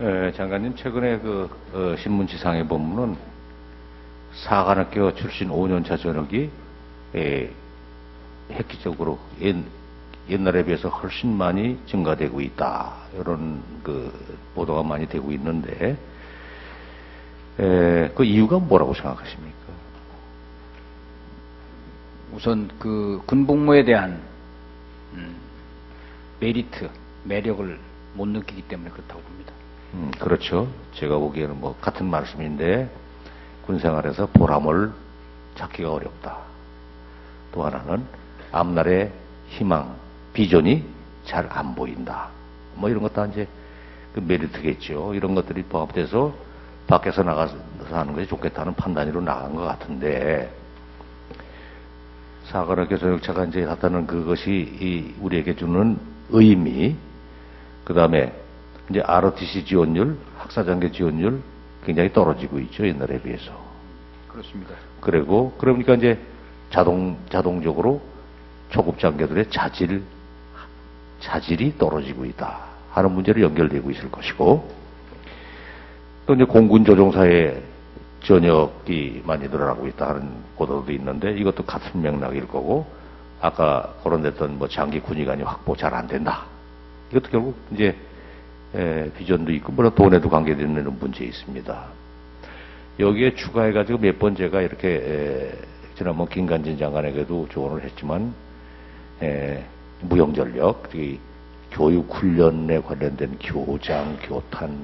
장관님, 최근에 신문지상에 보면은 사관학교 출신 5년차 전역이 획기적으로 옛날에 비해서 훨씬 많이 증가되고 있다. 이런 보도가 많이 되고 있는데, 그 이유가 뭐라고 생각하십니까? 우선 군복무에 대한 매력을 못 느끼기 때문에 그렇다고 봅니다. 그렇죠. 제가 보기에는 같은 말씀인데, 군생활에서 보람을 찾기가 어렵다. 또 하나는 앞날의 희망, 비전이 잘 안 보인다. 이런 것도 이제 메리트겠죠. 이런 것들이 포함돼서 밖에서 나가서 하는 것이 좋겠다는 판단으로 나간 것 같은데, 사관학교 전역차가 이제 하다는 그것이 우리에게 주는 의미, 그 다음에 이제 ROTC 지원율, 학사장교 지원율 굉장히 떨어지고 있죠. 옛날에 비해서. 그렇습니다. 그러니까 이제 자동적으로 초급 장교들의 자질이 떨어지고 있다 하는 문제로 연결되고 있을 것이고, 또 이제 공군 조종사의 전역이 많이 늘어나고 있다 하는 보도도 있는데, 이것도 같은 맥락일 거고, 아까 거론됐던 장기 군의관이 확보 잘 안 된다. 이것도 결국 이제 비전도 있고, 물론 돈에도 관계되는 문제 있습니다. 여기에 추가해가지고 몇 번 제가 이렇게 지난번 김관진 장관에게도 조언을 했지만, 무용전력, 특히 교육훈련에 관련된 교장, 교탄,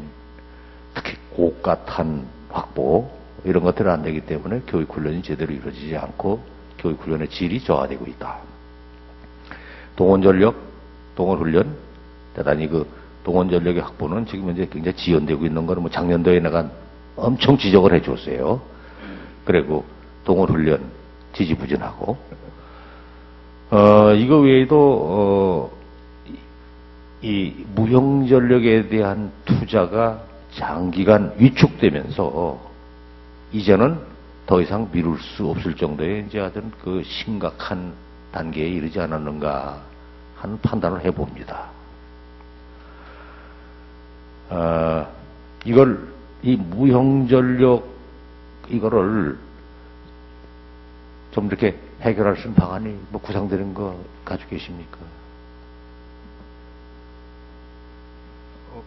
특히 고가탄 확보, 이런 것들은 안 되기 때문에 교육훈련이 제대로 이루어지지 않고 교육훈련의 질이 저하되고 있다. 동원전력, 동원훈련, 대단히 동원전력의 확보는 지금 현재 굉장히 지연되고 있는 거는 작년도에 내가 엄청 지적을 해 줬어요. 그리고 동원훈련 지지부진하고, 이거 외에도, 이 무형전력에 대한 투자가 장기간 위축되면서 이제는 더 이상 미룰 수 없을 정도의 이제 아주 심각한 단계에 이르지 않았는가 하는 판단을 해봅니다. 이 무형전력, 이거를 좀 이렇게 해결할 수 있는 방안이 구상되는 거 가지고 계십니까?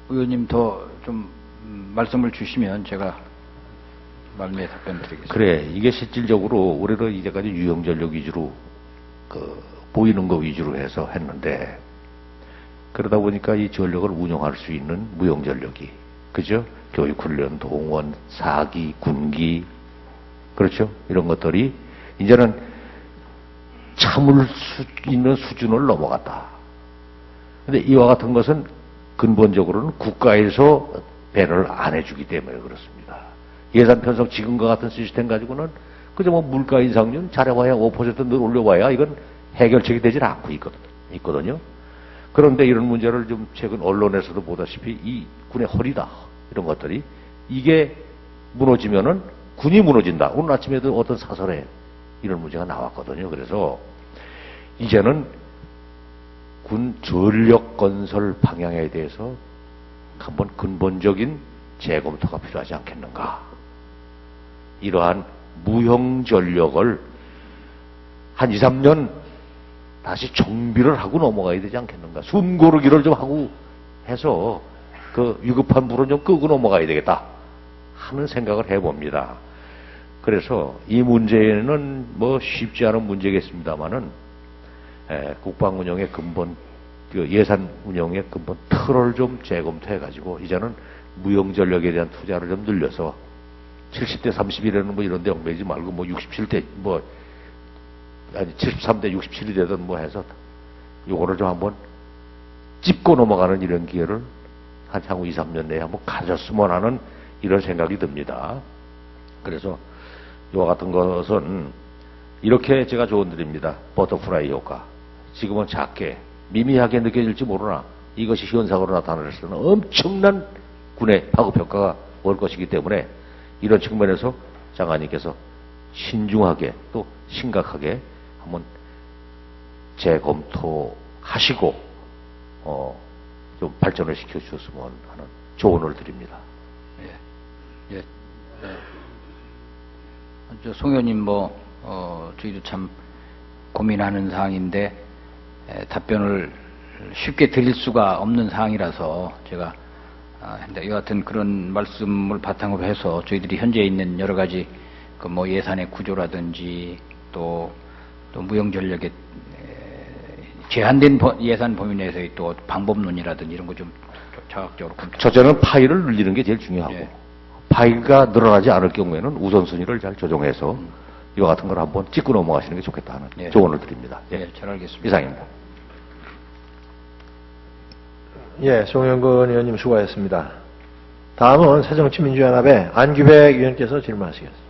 의원님 더 좀 말씀을 주시면 제가 말미에 답변 드리겠습니다. 그래, 이게 실질적으로 우리는 이제까지 유형전력 위주로 보이는 거 위주로 해서 했는데, 그러다 보니까 이 전력을 운영할 수 있는 무형전력이, 그죠? 교육훈련, 동원, 사기, 군기, 그렇죠? 이런 것들이 이제는 참을 수 있는 수준을 넘어갔다. 근데 이와 같은 것은 근본적으로는 국가에서 배를 안 해주기 때문에 그렇습니다. 예산 편성 지금과 같은 시스템 가지고는 그저 물가 인상률 잘해봐야 5%늘 올려봐야 이건 해결책이 되질 않고 있거든요. 그런데 이런 문제를 좀 최근 언론에서도 보다시피 이 군의 허리다, 이런 것들이, 이게 무너지면은 군이 무너진다. 오늘 아침에도 어떤 사설에 이런 문제가 나왔거든요. 그래서 이제는 군 전력 건설 방향에 대해서 한번 근본적인 재검토가 필요하지 않겠는가. 이러한 무형전력을 한 2, 3년 다시 정비를 하고 넘어가야 되지 않겠는가. 숨고르기를 좀 하고 해서 위급한 불은 좀 끄고 넘어가야 되겠다 하는 생각을 해봅니다. 그래서 이 문제는 쉽지 않은 문제겠습니다만은, 국방 운영의 근본, 예산 운영의 근본 틀을 좀 재검토해가지고 이제는 무형전력에 대한 투자를 좀 늘려서 70대 30이라는 이런 데 얽매이지 말고 67대 73대 67이 되든 해서 요거를 좀 한번 짚고 넘어가는 이런 기회를 한 향후 2, 3년 내에 한번 가졌으면 하는 이런 생각이 듭니다. 그래서 이와 같은 것은 이렇게 제가 조언드립니다. 버터플라이 효과. 지금은 작게 미미하게 느껴질지 모르나 이것이 현상으로 나타날 수는 엄청난 군의 파급효과가 올 것이기 때문에, 이런 측면에서 장관님께서 신중하게 또 심각하게 한번 재검토하시고 좀 발전을 시켜주셨으면 하는 조언을 드립니다. 예. 예. 송 의원님 저희도 참 고민하는 사항인데 답변을 쉽게 드릴 수가 없는 사항이라서 제가 여하튼 그런 말씀을 바탕으로 해서 저희들이 현재 있는 여러 가지 예산의 구조라든지 또 무용전력의 제한된 예산 범위 내에서의 또 방법론이라든지 이런 거 좀 자각적으로 첫째는 파일을 늘리는 게 제일 중요하고 예. 파일가 늘어나지 않을 경우에는 우선순위를 잘 조정해서 이와 같은 걸 한번 짚고 넘어가시는 게 좋겠다 하는 예. 조언을 드립니다. 예, 잘 알겠습니다. 이상입니다. 예, 송영근 의원님 수고하셨습니다. 다음은 새정치민주연합의 안규백 의원께서 질문하시겠습니다.